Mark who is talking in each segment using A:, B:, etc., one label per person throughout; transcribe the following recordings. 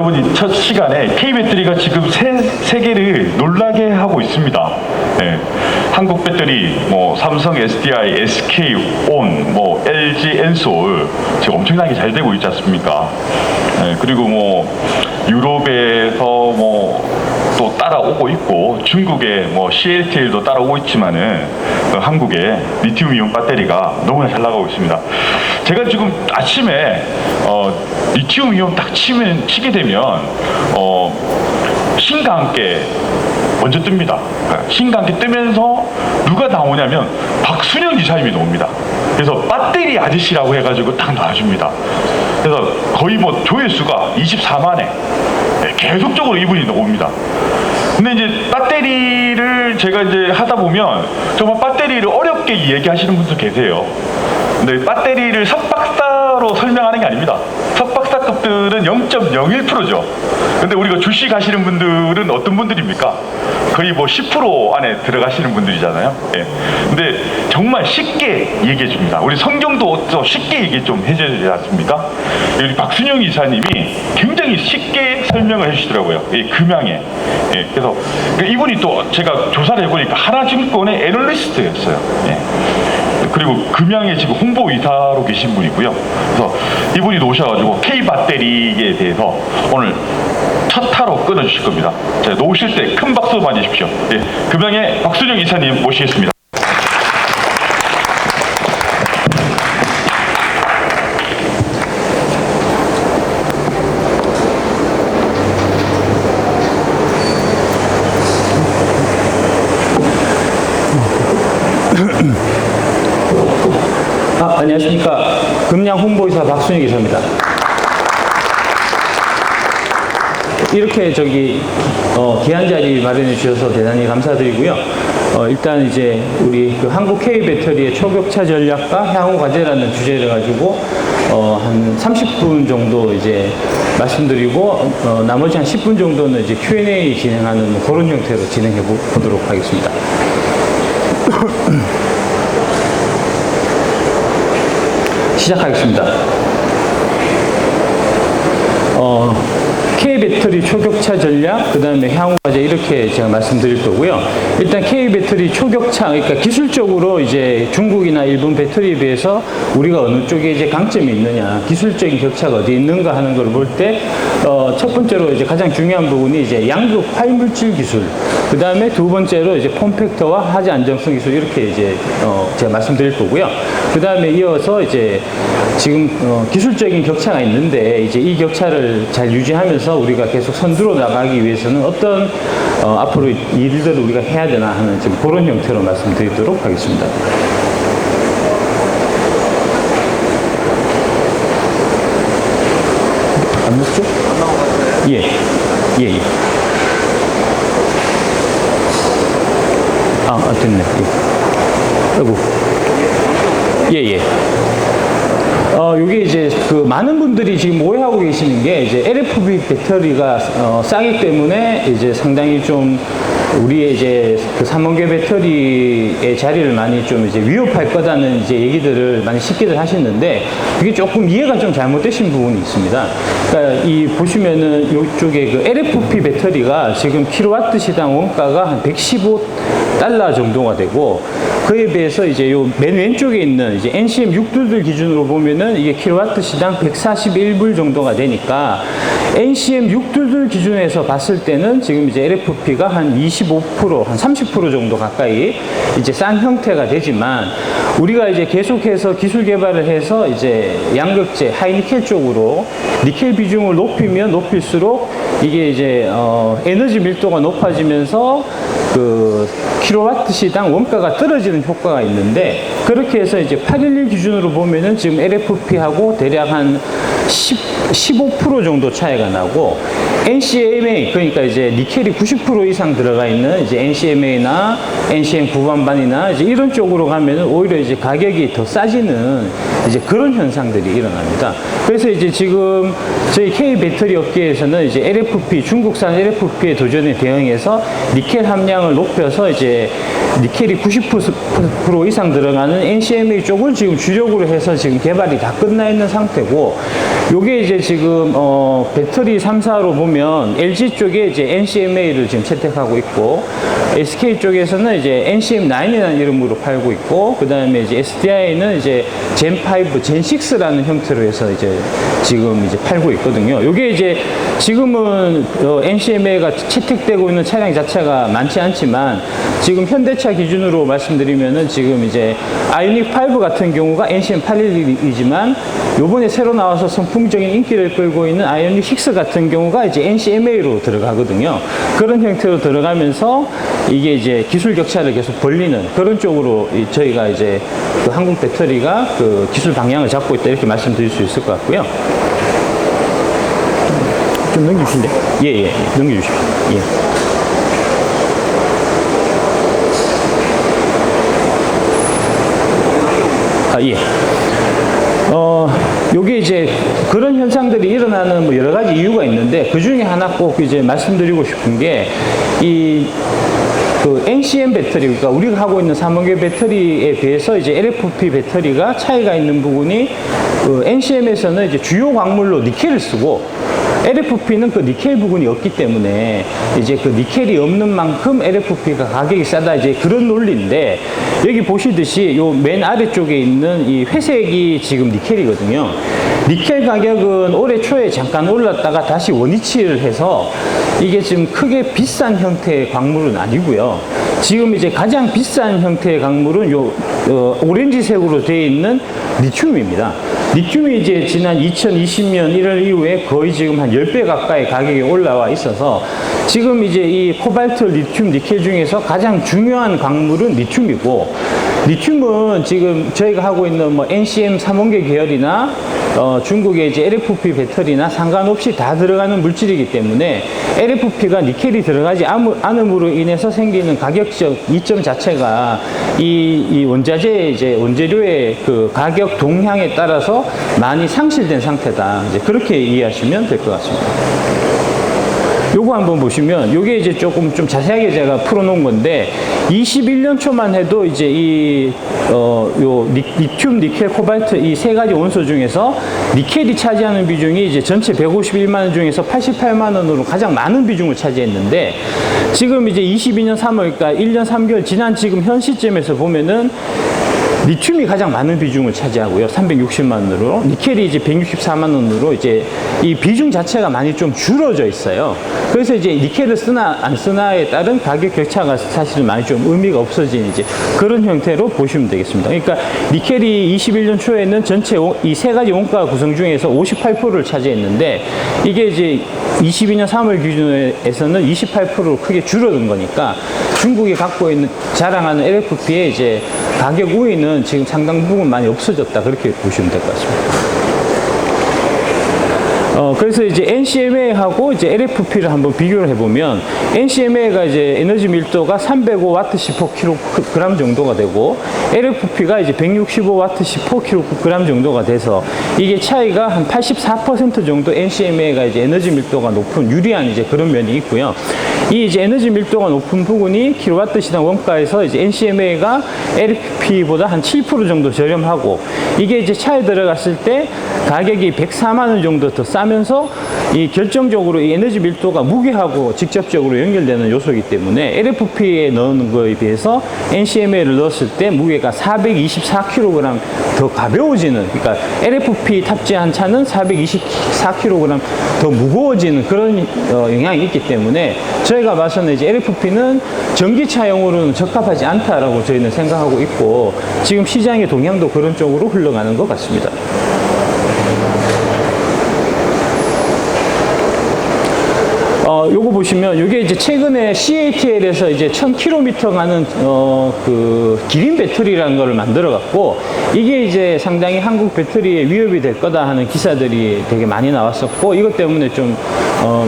A: 여러분이 첫 시간에 K배터리가 지금 세계를 놀라게 하고 있습니다. 네. 한국 배터리, 삼성 SDI, SK 온, LG 엔솔 지금 엄청나게 잘 되고 있지 않습니까? 네. 그리고 유럽에서 또 따라오고 있고 중국의 CATL도 따라오고 있지만은 한국의 리튬이온 배터리가 너무나 잘 나가고 있습니다. 제가 지금 아침에 리튬이온 딱 치게 되면 신과 함께 먼저 뜹니다. 신과 함께 뜨면서 누가 나오냐면 박순영 기사님이 나옵니다. 그래서 배터리 아저씨라고 해가지고 딱 나와줍니다. 그래서 거의 조회수가 24만회 계속적으로 이분이 나옵니다. 근데 이제 배터리를 제가 이제 하다 보면 정말 배터리를 어렵게 얘기하시는 분도 계세요. 근데 배터리를 석박사로 설명하는 게 아닙니다. 석박사급들은 0.01%죠. 근데 우리가 주식하시는 분들은 어떤 분들입니까? 거의 10% 안에 들어가시는 분들이잖아요. 예. 근데 정말 쉽게 얘기해 줍니다. 우리 성경도 쉽게 얘기 좀 해줘야 되지 않습니까? 우리 박순영 이사님이 굉장히 쉽게 설명을 해주시더라고요. 예, 금양에. 예, 그래서 이분이 또 제가 조사를 해보니까 하나증권의 애널리스트였어요. 예. 그리고 금양에 지금 홍보이사로 계신 분이고요. 그래서 이분이 오셔가지고 K배터리에 대해서 오늘 첫 타로 끊어주실 겁니다. 자, 놓으실 때 큰 박수 맞으십시오. 예, 금양의 박순영 이사님 모시겠습니다.
B: 안녕하십니까. 금양 홍보이사 박순영 이사입니다. 이렇게 귀한 자리 마련해 주셔서 대단히 감사드리고요. 일단 이제 우리 한국 K배터리의 초격차 전략과 향후 과제라는 주제를 가지고 한 30분 정도 이제 말씀드리고 나머지 한 10분 정도는 이제 Q&A 진행하는 그런 형태로 진행해 보도록 하겠습니다. 시작하겠습니다. K배터리 초격차 전략, 그 다음에 향후 과제 이렇게 제가 말씀드릴 거고요. 일단 K배터리 초격차, 그러니까 기술적으로 이제 중국이나 일본 배터리에 비해서 우리가 어느 쪽에 이제 강점이 있느냐, 기술적인 격차가 어디 있는가 하는 걸 볼 때, 첫 번째로 이제 가장 중요한 부분이 이제 양극 활물질 기술, 그 다음에 두 번째로 이제 폼팩터와 하지 안정성 기술 이렇게 이제 제가 말씀드릴 거고요. 그 다음에 이어서 이제 지금 기술적인 격차가 있는데 이제 이 격차를 잘 유지하면서 우리가 계속 선두로 나가기 위해서는 어떤 앞으로 일들을 우리가 해야 되나 하는 지금 그런 형태로 말씀드리도록 하겠습니다. 안 먹죠? 안 나온 것 같아요. 예. 됐네. 아이고. 예. 요게 이제 많은 분들이 지금 오해하고 계시는 게 이제 LFP 배터리가 싸기 때문에 이제 상당히 좀 우리의 이제 삼원계 배터리의 자리를 많이 좀 이제 위협할 거다는 이제 얘기들을 많이 쉽게들 하시는데 그게 조금 이해가 좀 잘못되신 부분이 있습니다. 그러니까 보시면은 요쪽에 LFP 배터리가 지금 킬로와트 시당 원가가 한 115달러 정도가 되고 그에 비해서 이제 요 맨 왼쪽에 있는 이제 NCM 622 기준으로 보면은 이게 킬로와트 시당 141불 정도가 되니까 NCM 622 기준에서 봤을 때는 지금 이제 LFP가 한 25%, 한 30% 정도 가까이 이제 싼 형태가 되지만 우리가 이제 계속해서 기술 개발을 해서 이제 양극재, 하이니켈 쪽으로 니켈 비중을 높이면 높일수록 이게 이제 에너지 밀도가 높아지면서 킬로와트 시당 원가가 떨어지는 효과가 있는데 그렇게 해서 이제 811 기준으로 보면은 지금 LFP하고 대략 한 15% 정도 차이가 나고 NCMA, 그러니까 이제 니켈이 90% 이상 들어가 있는 이제 NCMA나 NCM 구반반이나 이제 이런 쪽으로 가면은 오히려 이제 가격이 더 싸지는 이제 그런 현상들이 일어납니다. 그래서 이제 지금 저희 K 배터리 업계에서는 이제 LFP, 중국산 LFP의 도전에 대응해서 니켈 함량을 높여서 이제 니켈이 90% 이상 들어가는 NCMA 쪽을 지금 주력으로 해서 지금 개발이 다 끝나 있는 상태고, 요게 이제 지금 배터리 3사로 보면 LG 쪽에 이제 NCMA를 지금 채택하고 있고, SK 쪽에서는 이제 NCM9이라는 이름으로 팔고 있고, 그 다음에 이제 SDI는 이제 Gen5, Gen6라는 형태로 해서 이제 지금 이제 팔고 있거든요. 요게 이제 지금은 NCMA가 채택되고 있는 차량 자체가 많지 않지만, 지금 현대차 기준으로 말씀드리면은 지금 이제 아이오닉 5 같은 경우가 NCM81이지만 요번에 새로 나와서 선풍적인 인기를 끌고 있는 아이오닉 6 같은 경우가 이제 NCMA로 들어가거든요. 그런 형태로 들어가면서 이게 이제 기술 격차를 계속 벌리는 그런 쪽으로 저희가 이제 그 한국 배터리가 그 기술 방향을 잡고 있다, 이렇게 말씀드릴 수 있을 것 같고요. 좀 넘겨주실래? 예, 넘겨주십시오. 예. 예. 요게 이제 그런 현상들이 일어나는 뭐 여러 가지 이유가 있는데, 그 중에 하나 꼭 이제 말씀드리고 싶은 게, 그 NCM 배터리, 그러니까 우리가 하고 있는 삼원계 배터리에 비해서 이제 LFP 배터리가 차이가 있는 부분이, 그 NCM에서는 이제 주요 광물로 니켈을 쓰고, LFP는 그 니켈 부분이 없기 때문에 이제 그 니켈이 없는 만큼 LFP가 가격이 싸다, 이제 그런 논리인데, 여기 보시듯이 요 맨 아래쪽에 있는 이 회색이 지금 니켈이거든요. 니켈 가격은 올해 초에 잠깐 올랐다가 다시 원위치를 해서 이게 지금 크게 비싼 형태의 광물은 아니고요. 지금 이제 가장 비싼 형태의 광물은 요 오렌지색으로 되어 있는 리튬입니다. 리튬이 이제 지난 2020년 1월 이후에 거의 지금 한 10배 가까이 가격이 올라와 있어서 지금 이제 이 코발트, 리튬, 니켈 중에서 가장 중요한 광물은 리튬이고, 리튬은 지금 저희가 하고 있는 뭐 NCM 3원계 계열이나 중국의 이제 LFP 배터리나 상관없이 다 들어가는 물질이기 때문에 LFP가 니켈이 들어가지 않음으로 인해서 생기는 가격적 이점 자체가 이 원자재의 이제 원재료의 그 가격 동향에 따라서 많이 상실된 상태다, 이제 그렇게 이해하시면 될 것 같습니다. 요거 한번 보시면, 요게 이제 조금 좀 자세하게 제가 풀어놓은 건데, 21년 초만 해도 이제 리튬, 니켈, 코발트 이 세 가지 원소 중에서 니켈이 차지하는 비중이 이제 전체 151만 원 중에서 88만 원으로 가장 많은 비중을 차지했는데, 지금 이제 22년 3월, 그러니까 1년 3개월 지난 지금 현 시점에서 보면은 리튬이 가장 많은 비중을 차지하고요. 360만 원으로. 니켈이 이제 164만 원으로 이제 이 비중 자체가 많이 좀 줄어져 있어요. 그래서 이제 니켈을 쓰나 안 쓰나에 따른 가격 격차가 사실은 많이 좀 의미가 없어진 이제 그런 형태로 보시면 되겠습니다. 그러니까 니켈이 21년 초에는 전체 이 세 가지 원가 구성 중에서 58%를 차지했는데, 이게 이제 22년 3월 기준에서는 28%로 크게 줄어든 거니까 중국이 갖고 있는 자랑하는 LFP의 이제 가격 우위는 지금 상당 부분 많이 없어졌다, 그렇게 보시면 될 것 같습니다. 그래서 이제 NCMA하고 이제 LFP를 한번 비교를 해보면, NCMA가 이제 에너지 밀도가 305Wh/kg 정도가 되고, LFP가 이제 165Wh/kg 정도가 돼서 이게 차이가 한 84% 정도 NCMA가 이제 에너지 밀도가 높은 유리한 이제 그런 면이 있고요. 이 이제 에너지 밀도가 높은 부분이 킬로와트시당 원가에서 이제 NCMA가 LFP보다 한 7% 정도 저렴하고, 이게 이제 차에 들어갔을 때 가격이 104만 원 정도 더 싸면서 이 결정적으로 이 에너지 밀도가 무게하고 직접적으로 연결되는 요소이기 때문에 LFP에 넣는 거에 비해서 NCMA를 넣었을 때 무게가 424kg 더 가벼워지는, 그러니까 LFP 탑재한 차는 424kg 더 무거워지는 그런 영향이 있기 때문에 저희가 봐서는 이제 LFP는 전기차용으로는 적합하지 않다라고 저희는 생각하고 있고, 지금 시장의 동향도 그런 쪽으로 흘러가는 것 같습니다. 요거 보시면 요게 이제 최근에 CATL에서 이제 1000km 가는 그 기린 배터리라는 거를 만들어 갖고 이게 이제 상당히 한국 배터리에 위협이 될 거다 하는 기사들이 되게 많이 나왔었고 이것 때문에 좀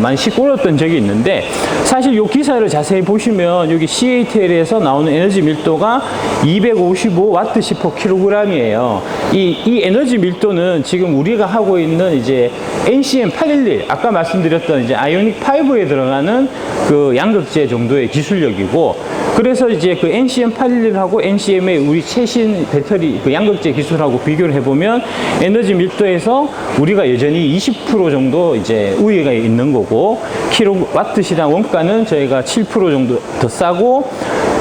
B: 많이 시끄러웠던 적이 있는데 사실 요 기사를 자세히 보시면 여기 CATL에서 나오는 에너지 밀도가 255W/kg이에요. 이 에너지 밀도는 지금 우리가 하고 있는 이제 NCM811 아까 말씀드렸던 이제 아이오닉 5에 들어가는 그 양극재 정도의 기술력이고 그래서 이제 그 NCM811하고 NCM의 우리 최신 배터리 그 양극재 기술하고 비교를 해보면 에너지 밀도에서 우리가 여전히 20% 정도 이제 우위가 있는 거고 킬로와트 시당 원가는 저희가 7% 정도 더 싸고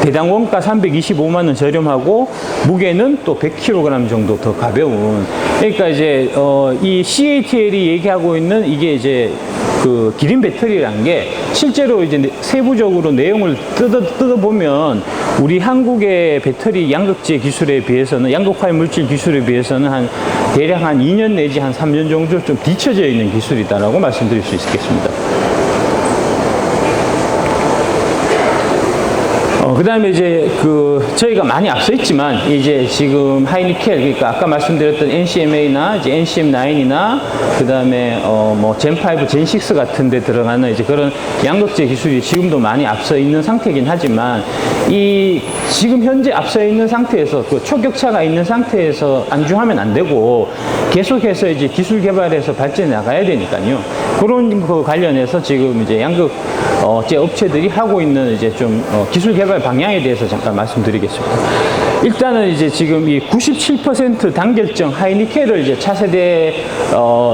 B: 대당 원가 325만 원 저렴하고 무게는 또 100kg 정도 더 가벼운 그러니까 이제 이 CATL이 얘기하고 있는 이게 이제 그 기린 배터리라는 게 실제로 이제 세부적으로 내용을 뜯어보면 우리 한국의 배터리 양극재 기술에 비해서는 양극화의 물질 기술에 비해서는 한 대략 한 2년 내지 한 3년 정도 좀 뒤처져 있는 기술이다라고 말씀드릴 수 있겠습니다. 그 다음에 이제 저희가 많이 앞서 있지만 이제 지금 하이니켈 그러니까 아까 말씀드렸던 NCMA나 이제 NCM9이나 그 다음에 뭐 젠5, 젠6 같은 데 들어가는 이제 그런 양극재 기술이 지금도 많이 앞서 있는 상태이긴 하지만 이 지금 현재 앞서 있는 상태에서 그 초격차가 있는 상태에서 안주하면 안 되고 계속해서 이제 기술 개발해서 발전해 나가야 되니까요. 그런 거 관련해서 지금 이제 양극재 업체들이 하고 있는 이제 좀 기술 개발 방향에 대해서 잠깐 말씀드리겠습니다. 일단은 이제 지금 이 97% 단결정 하이니켈을 이제 차세대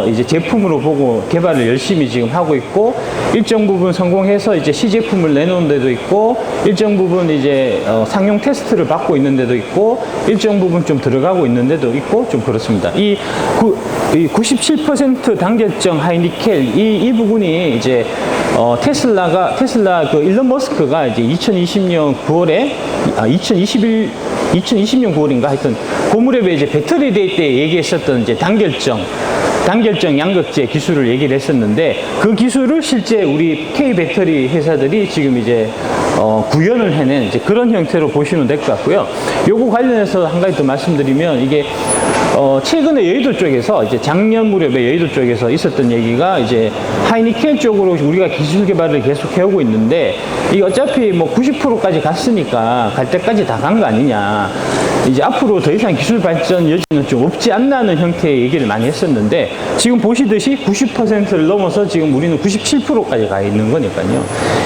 B: 이제 제품으로 보고 개발을 열심히 지금 하고 있고 일정 부분 성공해서 이제 시제품을 내놓은 데도 있고 일정 부분 이제 상용 테스트를 받고 있는 데도 있고 일정 부분 좀 들어가고 있는 데도 있고 좀 그렇습니다. 이 97% 단결정 하이니켈 이 부분이 이제 테슬라 그 일론 머스크가 이제 2020년 9월에 2020년 9월인가 하여튼 그 무렵에 이제 배터리 데이 때 얘기했었던 이제 단결정 양극재 기술을 얘기를 했었는데 그 기술을 실제 우리 K 배터리 회사들이 지금 이제 구현을 해낸 이제 그런 형태로 보시면 될 것 같고요. 요거 관련해서 한 가지 더 말씀드리면 이게 최근에 여의도 쪽에서 이제 작년 무렵에 여의도 쪽에서 있었던 얘기가 이제 하이니켈 쪽으로 우리가 기술 개발을 계속 해오고 있는데 이게 어차피 뭐 90%까지 갔으니까 갈 때까지 다 간 거 아니냐. 이제 앞으로 더 이상 기술 발전 여지는 좀 없지 않나는 형태의 얘기를 많이 했었는데 지금 보시듯이 90%를 넘어서 지금 우리는 97%까지 가 있는 거니까요.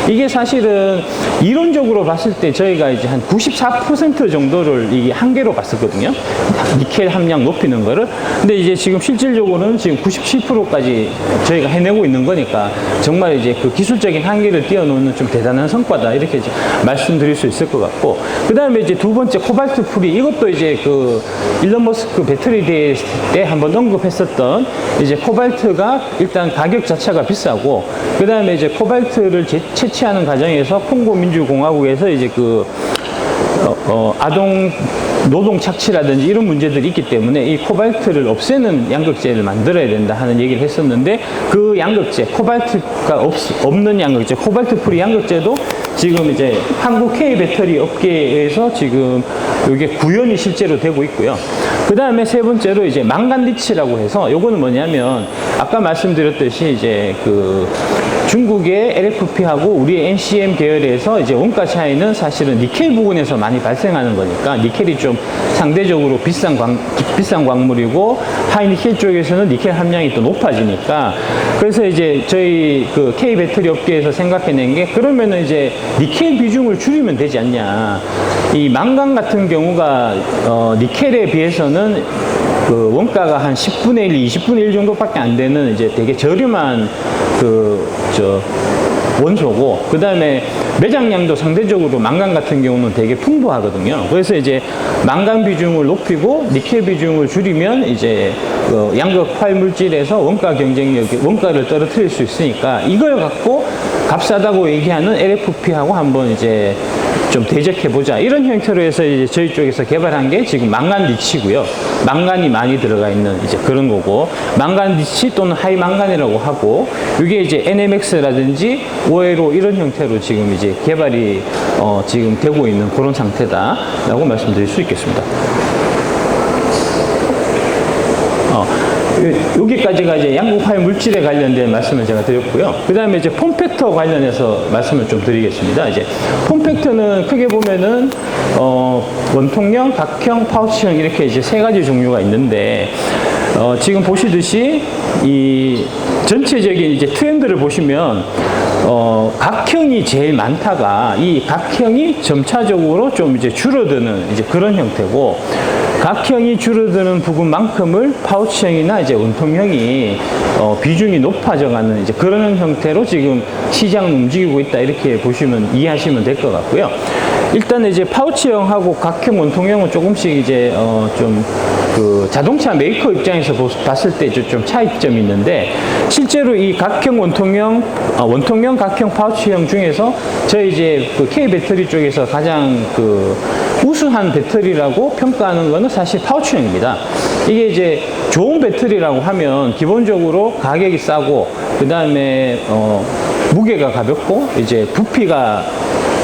B: 이게 사실은 이론적으로 봤을 때 저희가 이제 한 94% 정도를 이게 한계로 봤었거든요. 니켈 함량 높이는 거를. 근데 이제 지금 실질적으로는 지금 97%까지 저희가 해내고 있는 거니까 정말 이제 그 기술적인 한계를 뛰어넘는 좀 대단한 성과다. 이렇게 이제 말씀드릴 수 있을 것 같고. 그 다음에 이제 두 번째 코발트 프리. 이것도 이제 그 일론 머스크 배터리 대회 때 한번 언급했었던 이제 코발트가 일단 가격 자체가 비싸고 그 다음에 이제 코발트를 채취하는 과정에서 콩고 민주공화국에서 이제 그 아동 노동 착취라든지 이런 문제들이 있기 때문에 이 코발트를 없애는 양극재를 만들어야 된다 하는 얘기를 했었는데 그 양극재, 코발트가 없는 양극재, 코발트 프리 양극재도 지금 이제 한국 K 배터리 업계에서 지금 이게 구현이 실제로 되고 있고요. 그 다음에 세 번째로 이제 망간 리치라고 해서 요거는 뭐냐면 아까 말씀드렸듯이 이제 그 중국의 LFP하고 우리의 NCM 계열에서 이제 원가 차이는 사실은 니켈 부분에서 많이 발생하는 거니까 니켈이 좀 상대적으로 비싼 광물이고 하이니켈 쪽에서는 니켈 함량이 또 높아지니까 그래서 이제 저희 그 K 배터리 업계에서 생각해낸 게 그러면은 이제 니켈 비중을 줄이면 되지 않냐. 이 망간 같은 경우가 니켈에 비해서는 그 원가가 한 10분의 1, 20분의 1 정도밖에 안 되는 이제 되게 저렴한 원소고 그 다음에 매장량도 상대적으로 망간 같은 경우는 되게 풍부하거든요. 그래서 이제 망간 비중을 높이고 니켈 비중을 줄이면 이제 그 양극 화물질에서 원가 경쟁력, 원가를 떨어뜨릴 수 있으니까 이걸 갖고 값싸다고 얘기하는 LFP하고 한번 이제 좀 대적해보자. 이런 형태로 해서 이제 저희 쪽에서 개발한 게 지금 망간 리치고요. 망간이 많이 들어가 있는 이제 그런 거고, 망간디치 또는 하이망간이라고 하고, 이게 이제 NMX라든지 OLO 이런 형태로 지금 이제 개발이 지금 되고 있는 그런 상태다라고 말씀드릴 수 있겠습니다. 여기까지가 이제 양극화의 물질에 관련된 말씀을 제가 드렸고요. 그 다음에 이제 폼팩터 관련해서 말씀을 좀 드리겠습니다. 이제 폼팩터는 크게 보면은, 원통형, 각형, 파우치형 이렇게 이제 세 가지 종류가 있는데, 지금 보시듯이 이 전체적인 이제 트렌드를 보시면, 각형이 제일 많다가 이 각형이 점차적으로 좀 이제 줄어드는 이제 그런 형태고, 각형이 줄어드는 부분만큼을 파우치형이나 이제 원통형이 비중이 높아져가는 이제 그런 형태로 지금 시장을 움직이고 있다, 이렇게 보시면 이해하시면 될 것 같고요. 일단 이제 파우치형하고 각형, 원통형은 조금씩 이제 좀 그 자동차 메이커 입장에서 봤을 때 좀 차이점이 있는데, 실제로 이 각형, 원통형, 각형, 파우치형 중에서 저희 이제 그 K 배터리 쪽에서 가장 그 우수한 배터리라고 평가하는 거는 사실 파우치형입니다. 이게 이제 좋은 배터리라고 하면 기본적으로 가격이 싸고, 그 다음에 무게가 가볍고, 이제 부피가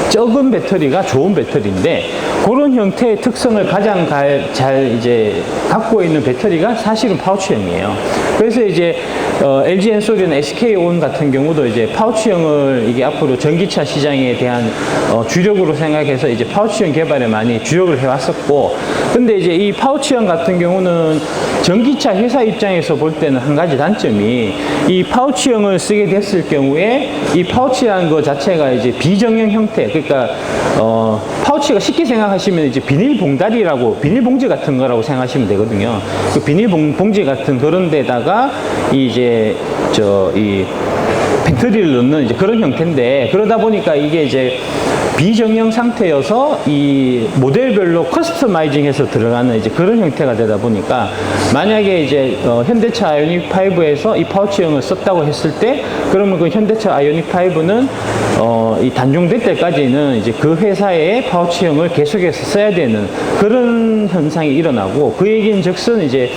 B: 적은 배터리가 좋은 배터리인데, 그런 형태의 특성을 가장 잘 이제 갖고 있는 배터리가 사실은 파우치형이에요. 그래서 이제 LG 엔솔이나 SK온 같은 경우도 이제 파우치형을 이게 앞으로 전기차 시장에 대한 주력으로 생각해서 이제 파우치형 개발에 많이 주력을 해왔었고, 근데 이제 이 파우치형 같은 경우는 전기차 회사 입장에서 볼 때는 한 가지 단점이, 이 파우치형을 쓰게 됐을 경우에 이 파우치라는 것 자체가 이제 비정형 형태, 그러니까 파우치가 쉽게 생각하시면 이제 비닐봉다리라고, 비닐봉지 같은 거라고 생각하시면 되거든요. 그 비닐봉지 같은 그런 데다가 이제 이 배터리를 넣는 이제 그런 형태인데, 그러다 보니까 이게 이제 비정형 상태여서 이 모델별로 커스터마이징해서 들어가는 이제 그런 형태가 되다 보니까, 만약에 이제 현대차 아이오닉 5에서 이 파우치형을 썼다고 했을 때, 그러면 그 현대차 아이오닉 5는 이 단종될 때까지는 이제 그 회사의 파우치형을 계속해서 써야 되는 그런 현상이 일어나고, 그 얘기는 즉슨 이제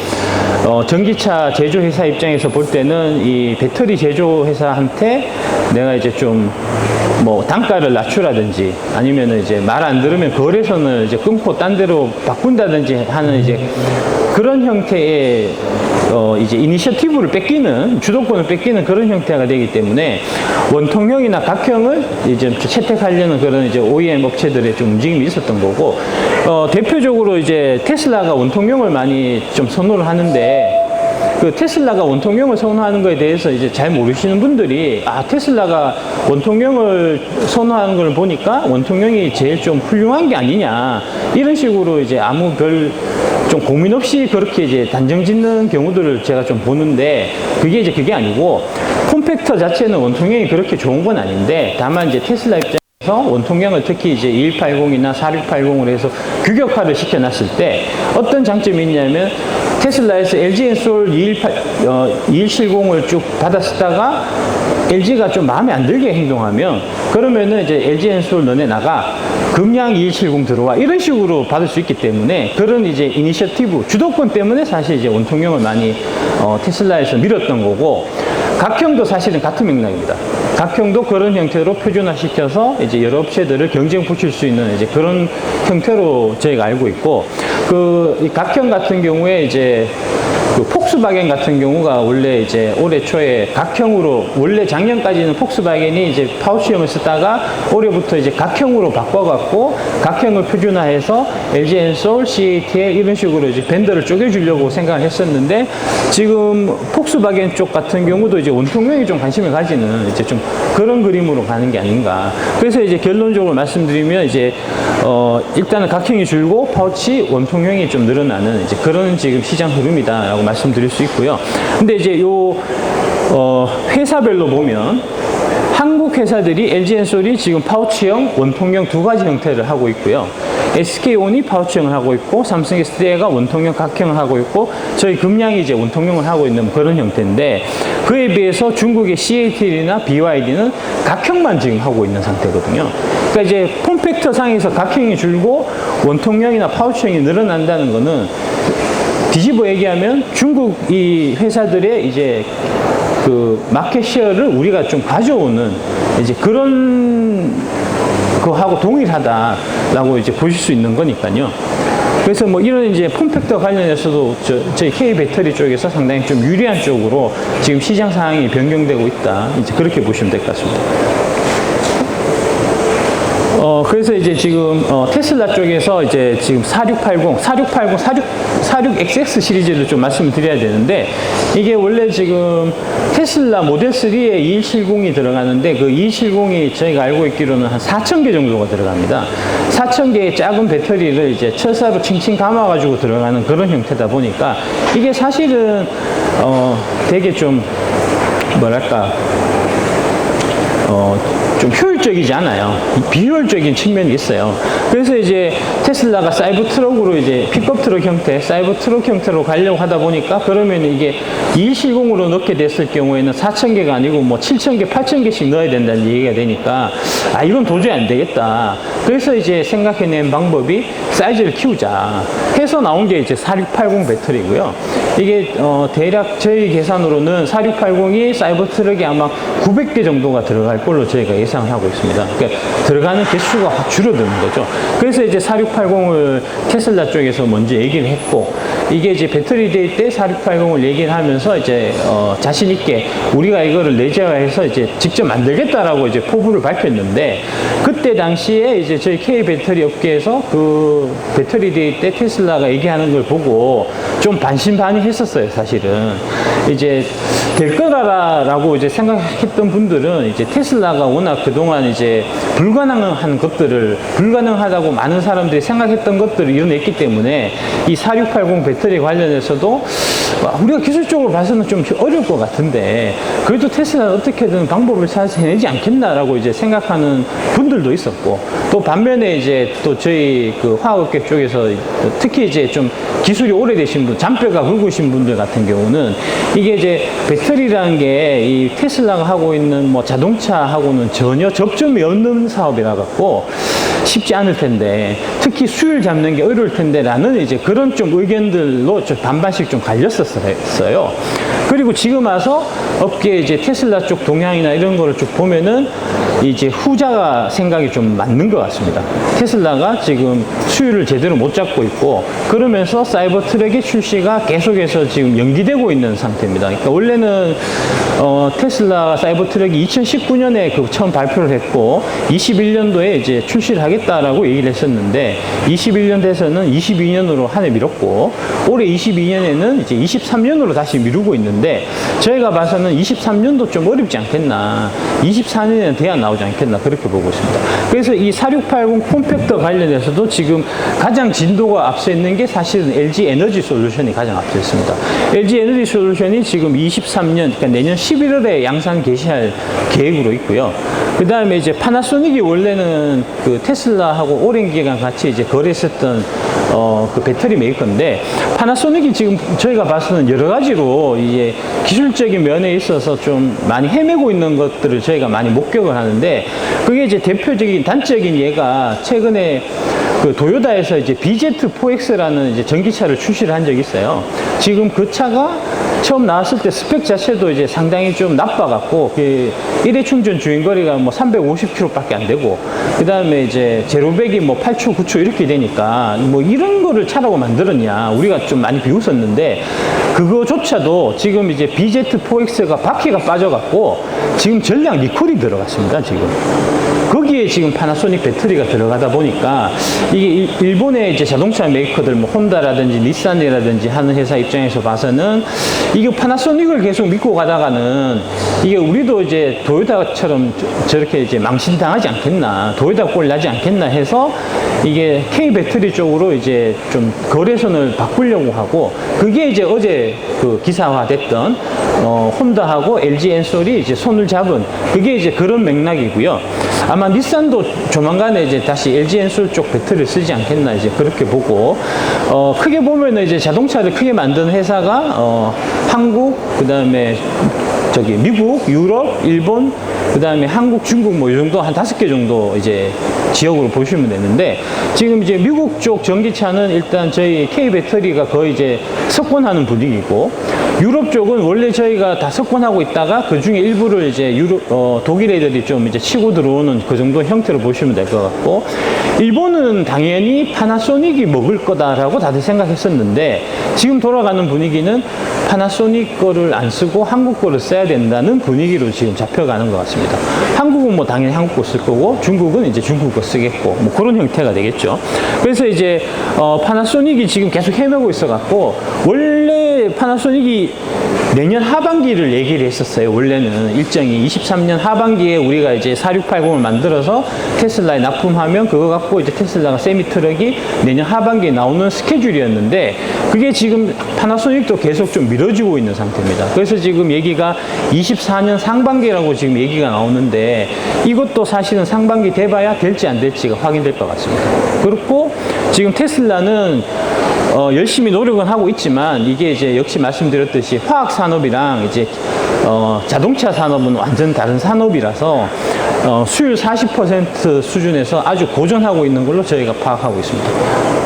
B: 전기차 제조회사 입장에서 볼 때는 이 배터리 제조회사한테 내가 이제 좀 뭐 단가를 낮추라든지, 아니면은 이제 말 안 들으면 거래선을 이제 끊고 딴 데로 바꾼다든지 하는 이제 그런 형태의 이제 이니셔티브를 뺏기는, 주도권을 뺏기는 그런 형태가 되기 때문에 원통형이나 각형을 이제 채택하려는 그런 이제 OEM 업체들의 좀 움직임이 있었던 거고, 대표적으로 이제 테슬라가 원통형을 많이 좀 선호를 하는데, 그 테슬라가 원통형을 선호하는 거에 대해서 이제 잘 모르시는 분들이, 테슬라가 원통형을 선호하는 걸 보니까 원통형이 제일 좀 훌륭한 게 아니냐, 이런 식으로 이제 아무 별 좀 고민 없이 그렇게 이제 단정 짓는 경우들을 제가 좀 보는데, 그게 아니고, 폼팩터 자체는 원통형이 그렇게 좋은 건 아닌데, 다만 이제 테슬라 입장에서 원통형을 특히 이제 2180이나 4680으로 해서 규격화를 시켜놨을 때 어떤 장점이 있냐면, 테슬라에서 LG 엔솔 2170을 쭉 받아 쓰다가 LG가 좀 마음에 안 들게 행동하면, 그러면은 이제 LG 엔솔 너네 나가, 금량 2170 들어와, 이런 식으로 받을 수 있기 때문에, 그런 이제 이니셔티브, 주도권 때문에 사실 이제 원통형을 많이 테슬라에서 밀었던 거고, 각형도 사실은 같은 맥락입니다. 각형도 그런 형태로 표준화시켜서 이제 여러 업체들을 경쟁 붙일 수 있는 이제 그런 형태로 저희가 알고 있고, 이 각형 같은 경우에 이제 그 폭스바겐 같은 경우가 원래 이제 올해 초에 각형으로, 원래 작년까지는 폭스바겐이 이제 파우치형을 쓰다가 올해부터 이제 각형으로 바꿔갖고 각형을 표준화해서 LG 엔솔, CATL 이런 식으로 이제 밴더를 쪼개주려고 생각을 했었는데, 지금 폭스바겐 쪽 같은 경우도 이제 원통형에 좀 관심을 가지는 이제 좀 그런 그림으로 가는 게 아닌가. 그래서 이제 결론적으로 말씀드리면, 이제 일단은 각형이 줄고 파우치, 원통형이 좀 늘어나는 이제 그런 지금 시장 흐름이다라고 말씀드릴 수 있고요. 근데 이제 회사별로 보면, 한국 회사들이 LG 엔솔이 지금 파우치형, 원통형 두 가지 형태를 하고 있고요. SK온이 파우치형을 하고 있고, 삼성 SDI가 원통형, 각형을 하고 있고, 저희 금량이 이제 원통형을 하고 있는 그런 형태인데, 그에 비해서 중국의 CATL이나 BYD는 각형만 지금 하고 있는 상태거든요. 그러니까 이제 폼팩터 상에서 각형이 줄고 원통형이나 파우치형이 늘어난다는 거는 뒤집어 얘기하면 중국 이 회사들의 이제 그 마켓 쉐어를 우리가 좀 가져오는 이제 그런 거하고 동일하다라고 이제 보실 수 있는 거니까요. 그래서 뭐 이런 이제 폼팩터 관련해서도 저희 K 배터리 쪽에서 상당히 좀 유리한 쪽으로 지금 시장 상황이 변경되고 있다. 이제 그렇게 보시면 될 것 같습니다. 그래서 이제 지금 테슬라 쪽에서 이제 지금 46XX 시리즈를 좀 말씀을 드려야 되는데, 이게 원래 지금 테슬라 모델 3에 2170이 들어가는데, 그 2170이 저희가 알고 있기로는 한 4,000개 정도가 들어갑니다. 4,000개의 작은 배터리를 이제 철사로 칭칭 감아가지고 들어가는 그런 형태다 보니까, 이게 사실은 되게 좀 뭐랄까 좀 효율적이지 않아요. 비효율적인 측면이 있어요. 그래서 이제 테슬라가 사이버 트럭으로 이제 픽업 트럭 형태, 사이버 트럭 형태로 가려고 하다 보니까, 그러면 이게 2170으로 넣게 됐을 경우에는 4,000개가 아니고 뭐 7,000개, 8,000개씩 넣어야 된다는 얘기가 되니까, 아, 이건 도저히 안 되겠다. 그래서 이제 생각해낸 방법이 사이즈를 키우자 해서 나온 게 이제 4680 배터리고요. 이게 대략 저희 계산으로는 4680이 사이버 트럭이 아마 900개 정도가 들어갈 걸로 저희가 예상을 하고 있습니다. 그러니까 들어가는 개수가 확 줄어드는 거죠. 그래서 이제 4680을 테슬라 쪽에서 먼저 얘기를 했고, 이게 이제 배터리 데이 때 4680을 얘기를 하면서 이제 자신 있게 우리가 이거를 내재화해서 이제 직접 만들겠다라고 이제 포부를 밝혔는데, 그때 당시에 이제 저희 K 배터리 업계에서 그 배터리 데이 때 테슬라가 얘기하는 걸 보고 좀 반신반의했었어요. 사실은 이제 될 거라고 이제 생각했던 분들은 이제 테슬라가 워낙 그동안 이제 불가능하다고 많은 사람들이 생각했던 것들을 이뤄냈기 때문에, 이 4680 배터리 관련해서도 우리가 기술적으로 봐서는 좀 어려울 것 같은데 그래도 테슬라는 어떻게든 방법을 찾아서 해내지 않겠나라고 이제 생각하는 분들도 있었고, 또 반면에 이제 또 저희 그 화학업계 쪽에서 특히 이제 좀 기술이 오래되신 분, 잔뼈가 굵으신 분들 같은 경우는 이게 이제 배터리라는 게 이 테슬라가 하고 있는 뭐 자동차하고는 전혀 접점이 없는 사업이라 갖고 쉽지 않을 텐데, 특히 수율 잡는 게 어려울 텐데라는 이제 그런 좀 의견들로 좀 반반씩 좀 갈렸었어요. 그리고 지금 와서 업계 이제 테슬라 쪽 동향이나 이런 거를 쭉 보면은 이제 후자가 생각이 좀 맞는 것 같습니다. 테슬라가 지금 수율을 제대로 못 잡고 있고, 그러면서 사이버 트럭의 출시가 계속해서 지금 연기되고 있는 상태입니다. 그러니까 원래는 테슬라 사이버 트럭이 2019년에 그 처음 발표를 했고 21년도에 이제 출시를 하겠다라고 얘기를 했었는데, 21년 돼서는 22년으로 한 해 미뤘고, 올해 22년에는 이제 23년으로 다시 미루고 있는데, 저희가 봐서는 23년도 좀 어렵지 않겠나, 24년에는 돼야 나오지 않겠나, 그렇게 보고 있습니다. 그래서 이 4680 폼팩터 관련해서도 지금 가장 진도가 앞서 있는 게 사실은 LG 에너지 솔루션이 가장 앞서 있습니다. LG 에너지 솔루션이 지금 23년, 그러니까 내년 11월에 양산 개시할 계획으로 있고요. 그 다음에 이제 파나소닉이 원래는 그 테슬라하고 오랜 기간 같이 이제 거래했었던 그 배터리 메이커인데, 파나소닉이 지금 저희가 봐서는 여러 가지로 이제 기술적인 면에 있어서 좀 많이 헤매고 있는 것들을 저희가 많이 목격을 하는데, 그게 이제 대표적인 단적인 예가 최근에 그 도요타에서 이제 BZ4X라는 이제 전기차를 출시를 한 적이 있어요. 지금 그 차가 처음 나왔을 때 스펙 자체도 이제 상당히 좀 나빠갖고, 그 1회 충전 주행거리가 뭐 350km 밖에 안 되고, 그 다음에 이제 제로백이 뭐 8초, 9초 이렇게 되니까 뭐 이런 거를 차라고 만들었냐, 우리가 좀 많이 비웃었는데, 그거조차도 지금 이제 BZ4X가 바퀴가 빠져갖고 지금 전량 리콜이 들어갔습니다. 지금 거기에 지금 파나소닉 배터리가 들어가다 보니까, 이게 일본의 이제 자동차 메이커들, 뭐 혼다라든지 닛산이라든지 하는 회사 입장에서 봐서는 이게 파나소닉을 계속 믿고 가다가는 이게 우리도 이제 도요타처럼 저렇게 이제 망신당하지 않겠나, 도요타 꼴 나지 않겠나 해서 이게 K 배터리 쪽으로 이제 좀 거래선을 바꾸려고 하고, 그게 이제 어제 그 기사화됐던 혼다하고 LG 엔솔이 이제 손을 잡은 그게 이제 그런 맥락이고요. 아마 닛산도 조만간에 이제 다시 LG 엔솔 쪽 배터리를 쓰지 않겠나, 이제 그렇게 보고, 크게 보면은 이제 자동차를 크게 만드는 회사가 한국, 그 다음에 저기 미국, 유럽, 일본, 그 다음에 한국, 중국 뭐 이 정도 한 5개 정도 이제 지역으로 보시면 되는데, 지금 이제 미국 쪽 전기차는 일단 저희 K 배터리가 거의 이제 석권하는 분위기고, 유럽 쪽은 원래 저희가 다 석권하고 있다가 그 중에 일부를 이제 독일 애들이 좀 이제 치고 들어오는 그 정도 형태로 보시면 될 것 같고, 일본은 당연히 파나소닉이 먹을 거다라고 다들 생각했었는데, 지금 돌아가는 분위기는 파나소닉 거를 안 쓰고 한국 거를 써야 된다는 분위기로 지금 잡혀가는 것 같습니다. 한국은 뭐 당연히 한국 거 쓸 거고, 중국은 이제 중국 거 쓰겠고, 뭐 그런 형태가 되겠죠. 그래서 이제 파나소닉이 지금 계속 헤매고 있어갖고, 원래 파나소닉이 내년 하반기를 얘기를 했었어요. 원래는 일정이 23년 하반기에 우리가 이제 4680을 만들어서 테슬라에 납품하면 그거 갖고 이제 테슬라가 세미 트럭이 내년 하반기에 나오는 스케줄이었는데, 그게 지금 파나소닉도 계속 좀 미뤄지고 있는 상태입니다. 그래서 지금 얘기가 24년 상반기라고 지금 얘기가 나오는데, 이것도 사실은 상반기 돼봐야 될지 안 될지가 확인될 것 같습니다. 그렇고 지금 테슬라는 열심히 노력은 하고 있지만, 이게 이제 역시 말씀드렸듯이 화학 산업이랑 이제 자동차 산업은 완전 다른 산업이라서 수율 40% 수준에서 아주 고전하고 있는 걸로 저희가 파악하고 있습니다.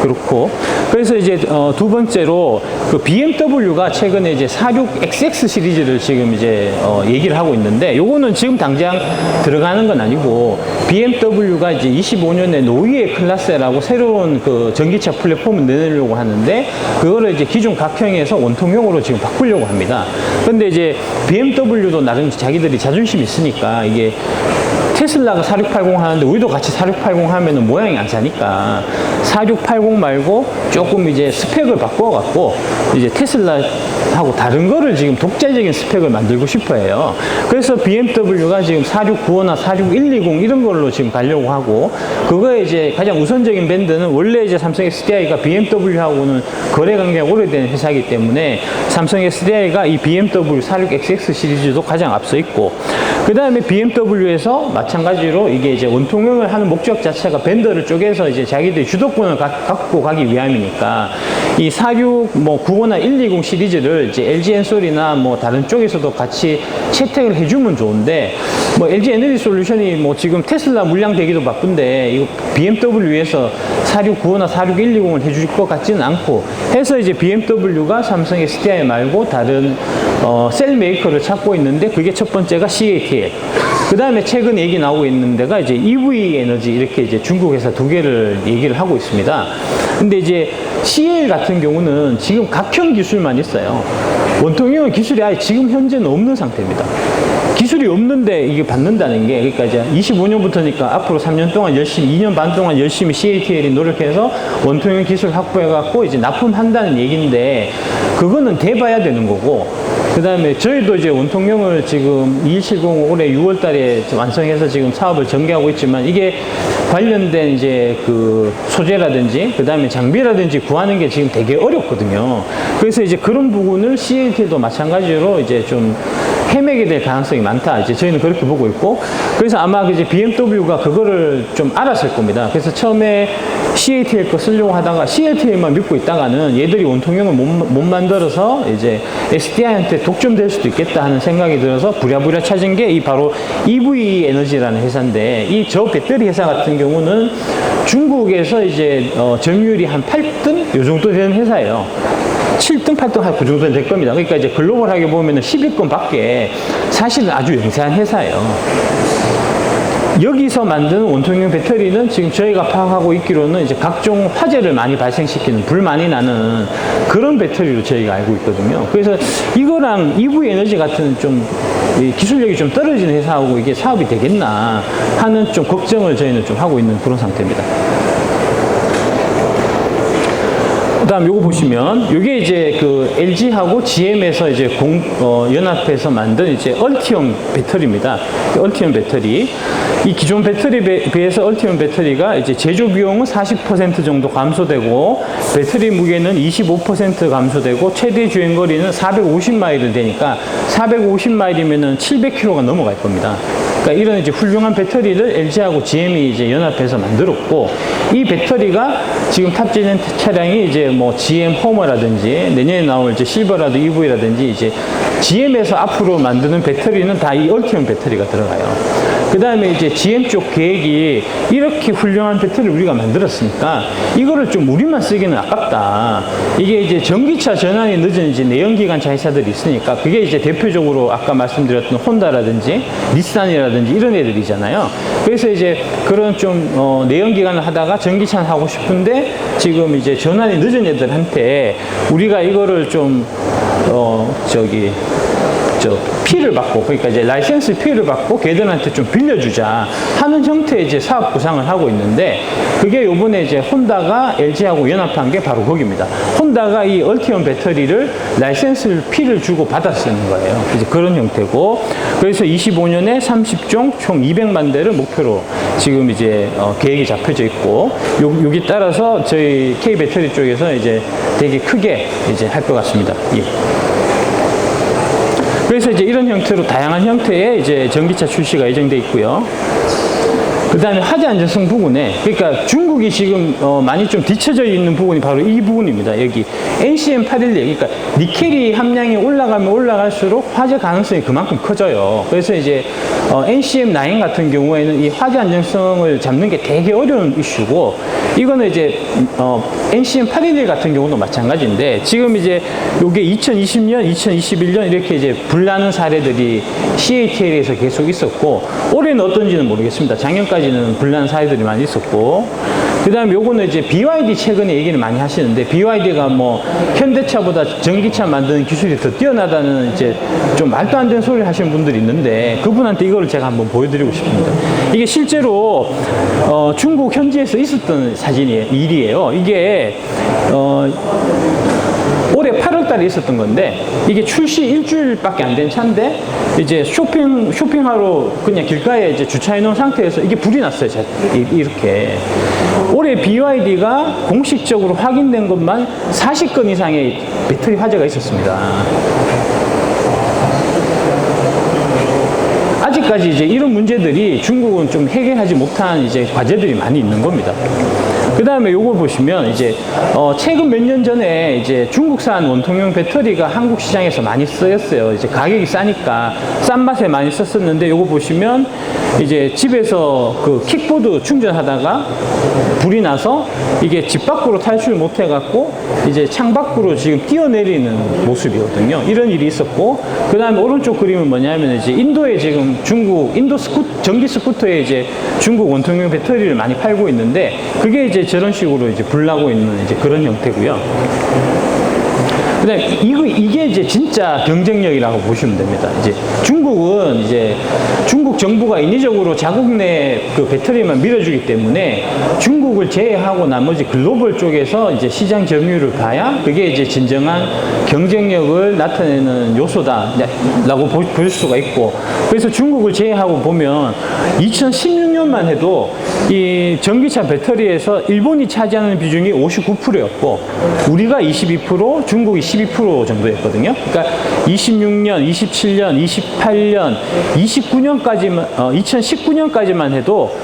B: 그렇고, 그래서 이제 두 번째로 그 BMW가 최근에 이제 46XX 시리즈를 지금 이제 얘기를 하고 있는데, 요거는 지금 당장 들어가는 건 아니고, BMW가 이제 25년에 노이에 클라세라고 새로운 그 전기차 플랫폼을 내놓으려고 하는데, 그거를 이제 기존 각형에서 원통형으로 지금 바꾸려고 합니다. 근데 이제 BMW도 나름 자기들이 자존심이 있으니까, 이게 테슬라가 4680 하는데 우리도 같이 4680 하면은 모양이 안 사니까 4680 말고 조금 이제 스펙을 바꿔갖고 이제 테슬라하고 다른 거를 지금 독자적인 스펙을 만들고 싶어 해요. 그래서 BMW가 지금 4695나 46120 이런 걸로 지금 가려고 하고, 그거에 이제 가장 우선적인 밴드는 원래 이제 삼성 SDI가 BMW하고는 거래 관계가 오래된 회사이기 때문에 삼성 SDI가 이 BMW 46XX 시리즈도 가장 앞서 있고, 그 다음에 BMW에서 마찬가지로 이게 이제 원통형을 하는 목적 자체가 밴더를 쪼개서 이제 자기들이 주도권을 갖고 가기 위함이니까, 이 4695나 120 시리즈를 이제 LG 엔솔이나 뭐 다른 쪽에서도 같이 채택을 해주면 좋은데, 뭐 LG 에너지 솔루션이 뭐 지금 테슬라 물량 대기도 바쁜데 이거 BMW에서 4695나 46120을 해줄 것 같지는 않고 해서, 이제 BMW가 삼성 SDI 말고 다른 셀 메이커를 찾고 있는데, 그게 첫 번째가 CATL. 그 다음에 최근 얘기 나오고 있는 데가 이제 EV 에너지, 이렇게 이제 중국 회사 두 개를 얘기를 하고 있습니다. 근데 이제 CATL 같은 경우는 지금 각형 기술만 있어요. 원통형은 기술이 아예 지금 현재는 없는 상태입니다. 기술이 없는데 이게 받는다는 게, 그러니까 이제 25년부터니까 앞으로 3년 동안 열심히, 2년 반 동안 열심히 CATL이 노력해서 원통형 기술 확보해갖고 이제 납품한다는 얘기인데, 그거는 돼봐야 되는 거고, 그 다음에 저희도 이제 원통형을 지금 2170 올해 6월 달에 완성해서 지금 사업을 전개하고 있지만, 이게 관련된 이제 그 소재라든지 그 다음에 장비라든지 구하는 게 지금 되게 어렵거든요. 그래서 이제 그런 부분을 CATL도 마찬가지로 이제 좀 헤매게 될 가능성이 많다. 이제 저희는 그렇게 보고 있고, 그래서 아마 이제 BMW가 그거를 좀 알았을 겁니다. 그래서 처음에 CATL 거 쓰려고 하다가 CATL만 믿고 있다가는 얘들이 원통형을 못 만들어서 이제 SDI한테 독점될 수도 있겠다 하는 생각이 들어서 부랴부랴 찾은 게 이 바로 EV 에너지라는 회사인데, 이 저 배터리 회사 같은 경우는 중국에서 이제 점유율이 한 8등? 요 정도 되는 회사예요. 7등, 8등 한 그 정도 될 겁니다. 그러니까 이제 글로벌하게 보면은 10위권 밖에 사실은 아주 영세한 회사예요. 여기서 만드는 원통형 배터리는 지금 저희가 파악하고 있기로는 이제 각종 화재를 많이 발생시키는, 불 많이 나는 그런 배터리로 저희가 알고 있거든요. 그래서 이거랑 EV 에너지 같은 좀 기술력이 좀 떨어지는 회사하고 이게 사업이 되겠나 하는 좀 걱정을 저희는 좀 하고 있는 그런 상태입니다. 그 다음 요거 보시면, 요게 이제 그 LG하고 GM에서 이제 연합해서 만든 이제 얼티엄 배터리입니다. 얼티엄 배터리. 이 기존 배터리에 비해서 얼티엄 배터리가 이제 제조 비용은 40% 정도 감소되고, 배터리 무게는 25% 감소되고, 최대 주행거리는 450마일을 되니까 450마일이면은 700km가 넘어갈 겁니다. 그러니까 이런 이제 훌륭한 배터리를 LG하고 GM이 이제 연합해서 만들었고, 이 배터리가 지금 탑재된 차량이 이제 뭐 GM 호머라든지 내년에 나올 이제 실버라도 EV라든지 이제 GM에서 앞으로 만드는 배터리는 다 이 얼티엄 배터리가 들어가요. 그 다음에 이제 GM 쪽 계획이 이렇게 훌륭한 배터리를 우리가 만들었으니까 이거를 좀 우리만 쓰기는 아깝다. 이게 이제 전기차 전환이 늦은 이제 내연기관차 회사들이 있으니까 그게 이제 대표적으로 아까 말씀드렸던 혼다라든지 닛산이라든지 이런 애들이잖아요. 그래서 이제 그런 좀 내연기관을 하다가 전기차를 하고 싶은데 지금 이제 전환이 늦은 애들한테 우리가 이거를 좀 피를 받고, 그러니까 이제 라이센스 피를 받고 걔들한테 좀 빌려주자 하는 형태의 이제 사업 구상을 하고 있는데, 그게 요번에 이제 혼다가 LG하고 연합한 게 바로 거기입니다. 혼다가 이 얼티엄 배터리를 라이센스 피를 주고 받아 쓰는 거예요. 이제 그런 형태고, 그래서 25년에 30종 총 200만 대를 목표로 지금 이제 계획이 잡혀져 있고, 여기 따라서 저희 K 배터리 쪽에서 이제 되게 크게 이제 할 것 같습니다. 예. 그래서 이제 이런 형태로 다양한 형태의 이제 전기차 출시가 예정돼 있고요. 그 다음에 화재 안전성 부분에, 그러니까 중국이 지금 많이 좀 뒤쳐져 있는 부분이 바로 이 부분입니다. 여기 NCM811, 그러니까 니켈이 함량이 올라가면 올라갈수록 화재 가능성이 그만큼 커져요. 그래서 이제 NCM9 같은 경우에는 이 화재 안정성을 잡는 게 되게 어려운 이슈고, 이거는 이제 NCM811 같은 경우도 마찬가지인데, 지금 이제 요게 2020년, 2021년 이렇게 이제 불나는 사례들이 CATL에서 계속 있었고, 올해는 어떤지는 모르겠습니다. 작년까지는 불나는 사례들이 많이 있었고, 그 다음에 요거는 이제 BYD 최근에 얘기를 많이 하시는데, BYD가 뭐 현대차보다 전기차 만드는 기술이 더 뛰어나다는 이제 좀 말도 안 되는 소리를 하시는 분들이 있는데, 그분한테 이거를 제가 한번 보여드리고 싶습니다. 이게 실제로 중국 현지에서 있었던 일이에요. 이게 올해 8월 달에 있었던 건데, 이게 출시 일주일밖에 안 된 차인데, 이제 쇼핑하러 그냥 길가에 이제 주차해 놓은 상태에서 이게 불이 났어요. 이렇게. 올해 BYD가 공식적으로 확인된 것만 40건 이상의 배터리 화재가 있었습니다. 아직까지 이제 이런 문제들이 중국은 좀 해결하지 못한 이제 과제들이 많이 있는 겁니다. 그 다음에 요걸 보시면 이제 최근 몇 년 전에 이제 중국산 원통형 배터리가 한국 시장에서 많이 쓰였어요. 이제 가격이 싸니까 싼 맛에 많이 썼었는데, 요거 보시면 이제 집에서 그 킥보드 충전하다가 불이 나서 이게 집 밖으로 탈출 못 해갖고 이제 창 밖으로 지금 뛰어내리는 모습이거든요. 이런 일이 있었고, 그 다음에 오른쪽 그림은 뭐냐면 이제 인도에 지금 전기 스쿠터에 이제 중국 원통형 배터리를 많이 팔고 있는데, 그게 이제 저런 식으로 이제 불나고 있는 이제 그런 형태고요. 그다음에 이게 이제 진짜 경쟁력이라고 보시면 됩니다. 이제 중국은 이제 중국 정부가 인위적으로 자국 내 그 배터리만 밀어주기 때문에 중국을 제외하고 나머지 글로벌 쪽에서 이제 시장 점유율을 봐야 그게 이제 진정한 경쟁력을 나타내는 요소다라고 볼 수가 있고, 그래서 중국을 제외하고 보면 2016년만 해도 이 전기차 배터리에서 일본이 차지하는 비중이 59%였고 우리가 22%, 중국이 12% 정도였거든요. 그러니까 26년, 27년, 28년, 29년까지만 2019년까지만 해도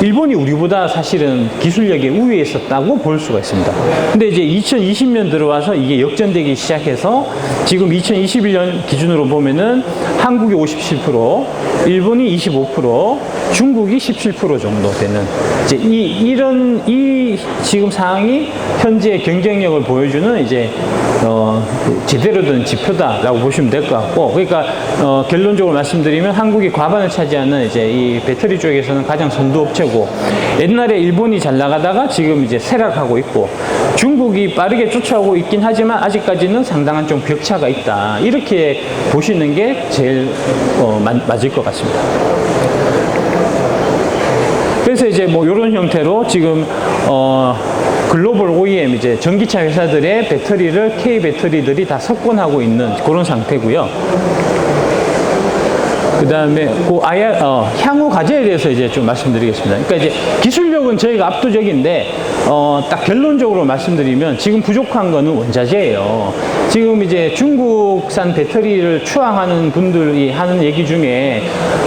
B: 일본이 우리보다 사실은 기술력에 우위에 있었다고 볼 수가 있습니다. 근데 이제 2020년 들어와서 이게 역전되기 시작해서 지금 2021년 기준으로 보면은 한국이 57%, 일본이 25%, 중국이 17% 정도 되는 이제 이 지금 상황이 현재 경쟁력을 보여주는 이제 제대로 된 지표다라고 보시면 될 것 같고, 그러니까 결론적으로 말씀드리면 한국이 과반을 차지하는 이제 이 배터리 쪽에서는 가장 선두 업체고, 옛날에 일본이 잘 나가다가 지금 이제 쇠락하고 있고, 중국이 빠르게 쫓아오고 있긴 하지만 아직까지는 상당한 좀 격차가 있다, 이렇게 보시는 게 제일 맞을 것 같습니다. 그래서 이제 뭐 이런 형태로 지금 글로벌 OEM 이제 전기차 회사들의 배터리를 K 배터리들이 다 석권하고 있는 그런 상태고요. 그다음에 향후 과제에 대해서 이제 좀 말씀드리겠습니다. 그러니까 이제 기술력은 저희가 압도적인데 딱 결론적으로 말씀드리면 지금 부족한 거는 원자재예요. 지금 이제 중국산 배터리를 추앙하는 분들이 하는 얘기 중에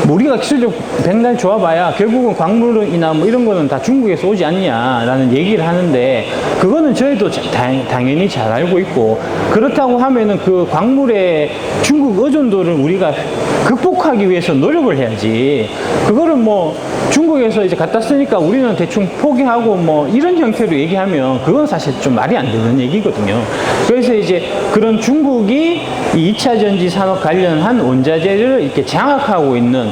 B: 뭐 우리가 기술력 백날 좋아봐야 결국은 광물이나 뭐 이런 거는 다 중국에서 오지 않냐라는 얘기를 하는데 그거는 저희도 당연히 잘 알고 있고 그렇다고 하면은 그 광물의 중국 의존도를 우리가 극복하기 위해서 노력을 해야지 그거를 뭐 중국에서 이제 갖다 쓰니까 우리는 대충 포기하고 뭐 이런 형태로 얘기하면 그건 사실 좀 말이 안 되는 얘기거든요. 그래서 이제 그런 중국이 이 2차 전지 산업 관련한 원자재를 이렇게 장악하고 있는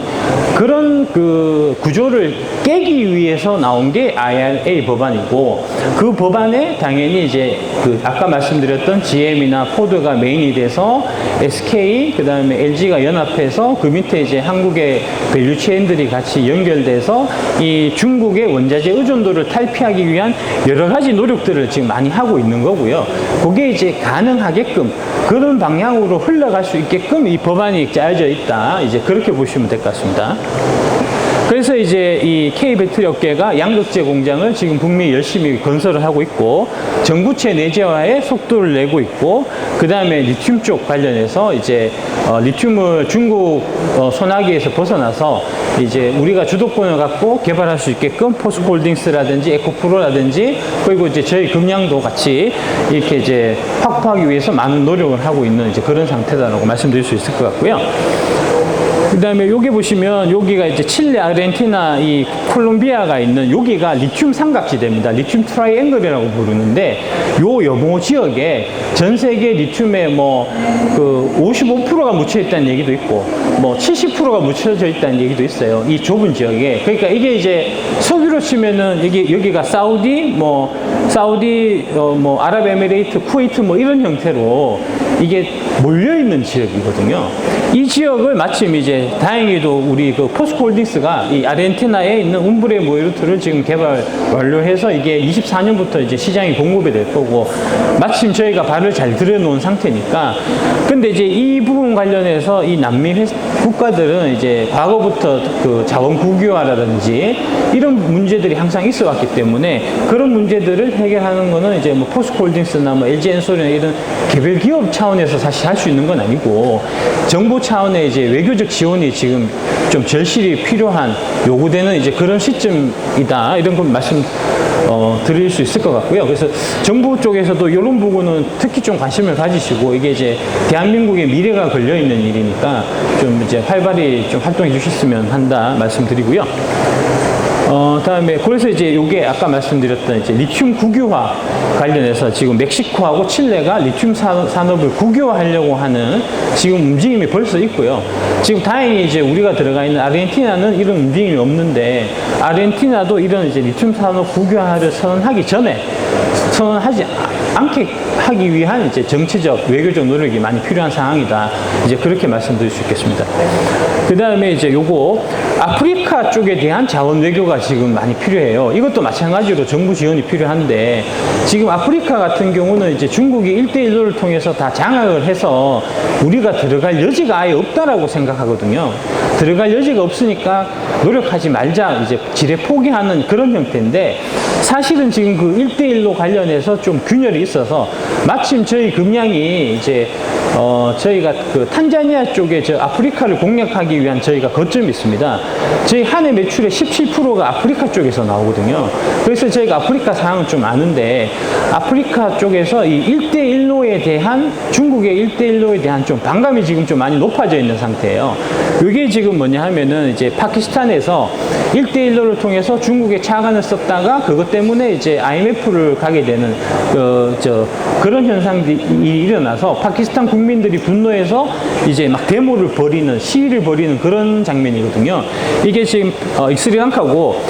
B: 그런 그 구조를 깨기 위해서 나온 게 IRA 법안이고 그 법안에 당연히 이제 그 아까 말씀드렸던 GM이나 포드가 메인이 돼서 SK 그다음에 LG가 연합해서 그 밑에 이제 한국의 밸류체인들이 같이 연결돼서 이 중국의 원자재 의존도를 탈피하기 위한 여러 가지 노력들을 지금 많이 하고 있는 거고요. 그게 이제 가능하게끔 그런 방향으로 흘러갈 수 있게끔 이 법안이 짜여져 있다. 이제 그렇게 보시면 될 것 같습니다. 그래서 이제 이 K 배터리 업계가 양극재 공장을 지금 북미 열심히 건설을 하고 있고 전구체 내재화에 속도를 내고 있고 그 다음에 리튬 쪽 관련해서 이제 리튬을 중국 소나기에서 벗어나서 이제 우리가 주도권을 갖고 개발할 수 있게끔 포스코홀딩스라든지 에코프로라든지 그리고 이제 저희 금양도 같이 이렇게 이제 확보하기 위해서 많은 노력을 하고 있는 이제 그런 상태다라고 말씀드릴 수 있을 것 같고요. 그 다음에 여기 보시면 여기가 이제 칠레, 아르헨티나, 이 콜롬비아가 있는 여기가 리튬 삼각지대입니다. 리튬 트라이앵글이라고 부르는데 요 여보 지역에 전 세계 리튬의 뭐 그 55%가 묻혀 있다는 얘기도 있고 뭐 70%가 묻혀져 있다는 얘기도 있어요. 이 좁은 지역에. 그러니까 이게 이제 석유로 치면은 여기가 사우디 뭐 아랍에미레이트, 쿠웨이트 뭐 이런 형태로 이게 몰려 있는 지역이거든요. 이 지역을 마침 이제 다행히도 우리 그 포스코홀딩스가 이 아르헨티나에 있는 움브레 모이루트를 지금 개발 완료해서 이게 24년부터 이제 시장이 공급이 될 거고 마침 저희가 발을 잘 들여놓은 상태니까 근데 이제 이 부분 관련해서 이 남미 국가들은 이제 과거부터 그 자원 국유화라든지 이런 문제들이 항상 있어 왔기 때문에 그런 문제들을 해결하는 거는 이제 뭐 포스코홀딩스나 뭐 LG엔솔이나 이런 개별 기업 차원에서 사실 할 수 있는 건 아니고 정부 차원의 이제 외교적 지원이 지금 좀 절실히 필요한 요구되는 이제 그런 시점이다 이런 걸 말씀 드릴 수 있을 것 같고요. 그래서 정부 쪽에서도 이런 부분은 특히 좀 관심을 가지시고 이게 이제 대한민국의 미래가 걸려 있는 일이니까 좀 이제 활발히 좀 활동해 주셨으면 한다 말씀드리고요. 다음에 그래서 이제 요게 아까 말씀드렸던 이제 리튬 국유화 관련해서 지금 멕시코하고 칠레가 리튬 산업을 국유화하려고 하는 지금 움직임이 벌써 있고요. 지금 다행히 이제 우리가 들어가 있는 아르헨티나는 이런 움직임이 없는데 아르헨티나도 이런 이제 리튬 산업 국유화를 선언하지 않게 하기 위한 이제 정치적 외교적 노력이 많이 필요한 상황이다. 이제 그렇게 말씀드릴 수 있겠습니다. 그 다음에 이제 요거 아프리카 쪽에 대한 자원 외교가 지금 많이 필요해요. 이것도 마찬가지로 정부 지원이 필요한데 지금 아프리카 같은 경우는 이제 중국이 1대1로를 통해서 다 장악을 해서 우리가 들어갈 여지가 아예 없다라고 생각하거든요. 들어갈 여지가 없으니까 노력하지 말자 이제 지레 포기하는 그런 형태인데 사실은 지금 그 1대1로 관련해서 좀 균열이 있어서 마침 저희 금양이 이제 저희가 그 탄자니아 쪽에 저 아프리카를 공략하기 위한 저희가 거점이 있습니다. 저희 한 해 매출의 17%가 아프리카 쪽에서 나오거든요. 그래서 저희가 아프리카 상황은 좀 아는데 아프리카 쪽에서 이 1대1로에 대한 중국의 1대1로에 대한 좀 반감이 지금 좀 많이 높아져 있는 상태예요. 이게 지금 뭐냐 하면은 이제 파키스탄에서 1대1로를 통해서 중국에 차관을 썼다가 그것 때문에 이제 IMF를 가게 되는 그런 현상들이 일어나서 파키스탄 국민들이 분노해서 이제 막 데모를 벌이는 시위를 벌이는 그런 장면이거든요. 이게 지금 스리랑카고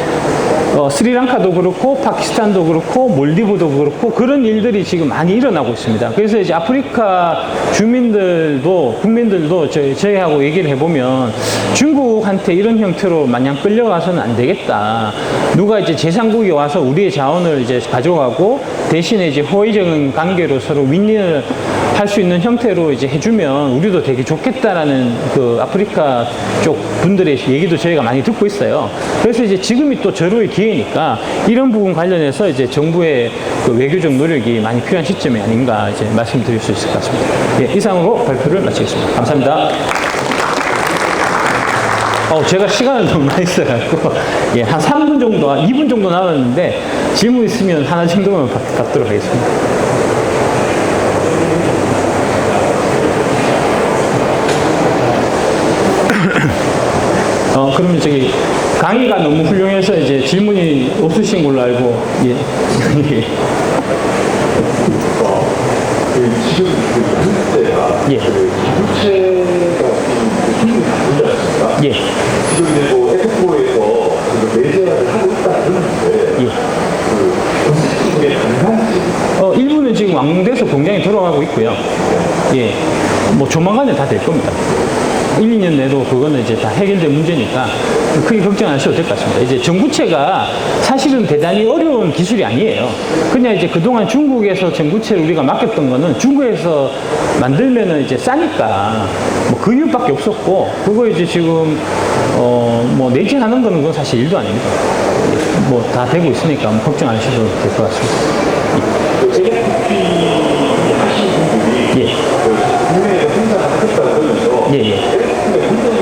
B: 스리랑카도 그렇고 파키스탄도 그렇고 몰디브도 그렇고 그런 일들이 지금 많이 일어나고 있습니다. 그래서 이제 아프리카 주민들도 국민들도 저희하고 얘기를 해보면 중국한테 이런 형태로 마냥 끌려가서는 안 되겠다. 누가 이제 제3국이 와서 우리의 자원을 이제 가져가고 대신에 이제 호의적인 관계로 서로 윈윈을 할 수 있는 형태로 이제 해주면 우리도 되게 좋겠다라는 그 아프리카 쪽 분들의 얘기도 저희가 많이 듣고 있어요. 그래서 이제 지금이 또 절호의 기회니까 이런 부분 관련해서 이제 정부의 그 외교적 노력이 많이 필요한 시점이 아닌가 이제 말씀드릴 수 있을 것 같습니다. 예, 이상으로 발표를 마치겠습니다. 감사합니다. 제가 시간을 너무 많이 써가지고, 예, 한 3분 정도, 2분 정도 남았는데, 질문 있으면 하나 정도만 받도록 하겠습니다. 그러면 저기, 강의가 너무 훌륭해서 이제 질문이 없으신 걸로 알고, 예.
C: 지금 그 문제가
B: 예.
C: 기부채가 중국이 문제 아닙니까?
B: 예.
C: 지금 이제 뭐 에코에서 내재화를 하고 있다 그러는데
B: 예.
C: 그게 가능한지
B: 일부는 지금 완공돼서 공장에 들어가고 있고요. 예. 뭐 조만간에 다 될 겁니다. 1, 2년 내로 그거는 이제 다 해결될 문제니까 크게 걱정 안 하셔도 될 것 같습니다. 이제 전구체가 사실은 대단히 어려운 기술이 아니에요. 그냥 이제 그동안 중국에서 전구체를 우리가 맡겼던 거는 중국에서 만들면은 이제 싸니까 뭐 그 이유밖에 없었고 그거 이제 지금 뭐 내재하는 거는 그건 사실 일도 아닙니다. 뭐 다 되고 있으니까 뭐 걱정 안 하셔도 될 것 같습니다.
C: LFP 하신 분들이
B: 예.
C: 국내에서 생산을 하겠다고 그러면서
B: 예, 예.
C: LFP가 굉장히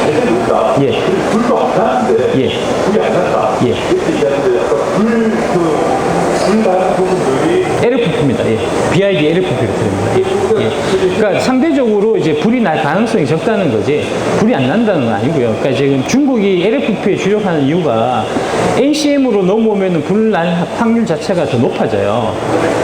C: 잘 되고 있다.
B: 예.
C: 불도 안 나는데
B: 예.
C: 불이 안 난다.
B: 예.
C: 이렇게 얘기하는데 약간 불나는 부분들이
B: LFP입니다. 예. BID LFP로 됩니다. 예. 예. 그러니까 상대적으로 이제 불이 날 가능성이 적다는 거지 불이 안 난다는 건 아니고요. 그러니까 지금 중국이 LFP에 주력하는 이유가 NCM으로 넘어오면 불 날 확률 자체가 더 높아져요.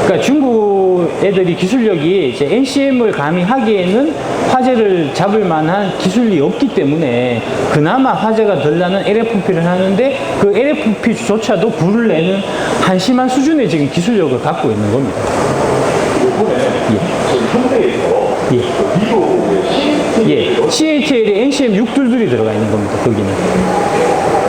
B: 그러니까 중국 애들이 기술력이 이제 NCM을 감히 하기에는 화재를 잡을 만한 기술이 없기 때문에 그나마 화재가 덜 나는 LFP를 하는데 그 LFP조차도 불을 내는 한심한 수준의 지금 기술력을 갖고 있는 겁니다.
C: 이번에 현대에서
B: 예.
C: 미국의
B: 예, CATL에 NCM 622이 들어가 있는 겁니다. 거기는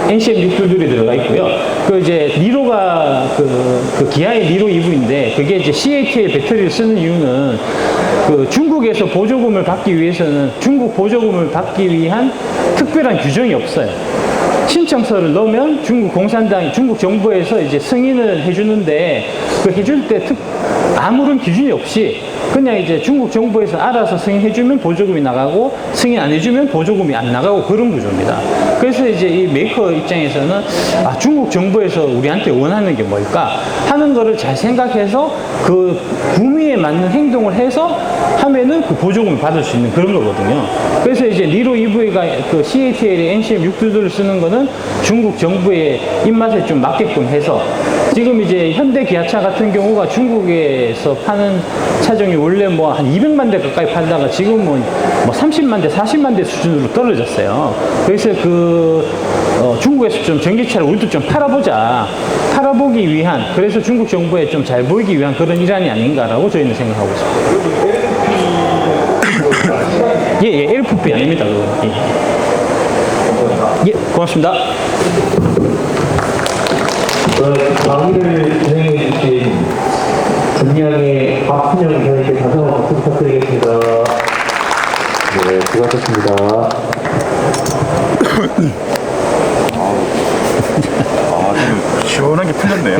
B: NCM 622이 들어가 있고요. 그 이제 니로가 그 기아의 니로 2부인데 그게 이제 CATL 배터리를 쓰는 이유는 그 중국에서 보조금을 받기 위해서는 중국 보조금을 받기 위한 특별한 규정이 없어요. 신청서를 넣으면 중국 공산당, 중국 정부에서 이제 승인을 해주는데 그 해줄 때 아무런 기준이 없이 그냥 이제 중국 정부에서 알아서 승인해주면 보조금이 나가고 승인 안 해주면 보조금이 안 나가고 그런 구조입니다. 그래서 이제 이 메이커 입장에서는 중국 정부에서 우리한테 원하는 게 뭘까 하는 거를 잘 생각해서 그 구미에 맞는 행동을 해서 하면은 그 보조금을 받을 수 있는 그런 거거든요. 그래서 이제 니로 EV가 그 CATL의 NCM 622를 쓰는 거는 중국 정부의 입맛에 좀 맞게끔 해서 지금 이제 현대 기아차 같은 경우가 중국에서 파는 차종이 원래 뭐 한 200만 대 가까이 팔다가 지금은 뭐 30만 대, 40만 대 수준으로 떨어졌어요. 그래서 중국에서 좀 전기차를 우리도 좀 팔아보기 위한, 그래서 중국 정부에 좀 잘 보이기 위한 그런 일환이 아닌가라고 저희는 생각하고 있습니다. 예, LFP 아닙니다. 그건. 예, 고맙습니다.
D: 강의를 진행해 주신 전량의 박순영 기자님께 다시 한번 박수 부탁드리겠습니다. 네, 수고하셨습니다.
A: 지금 시원하게 풀렸네요.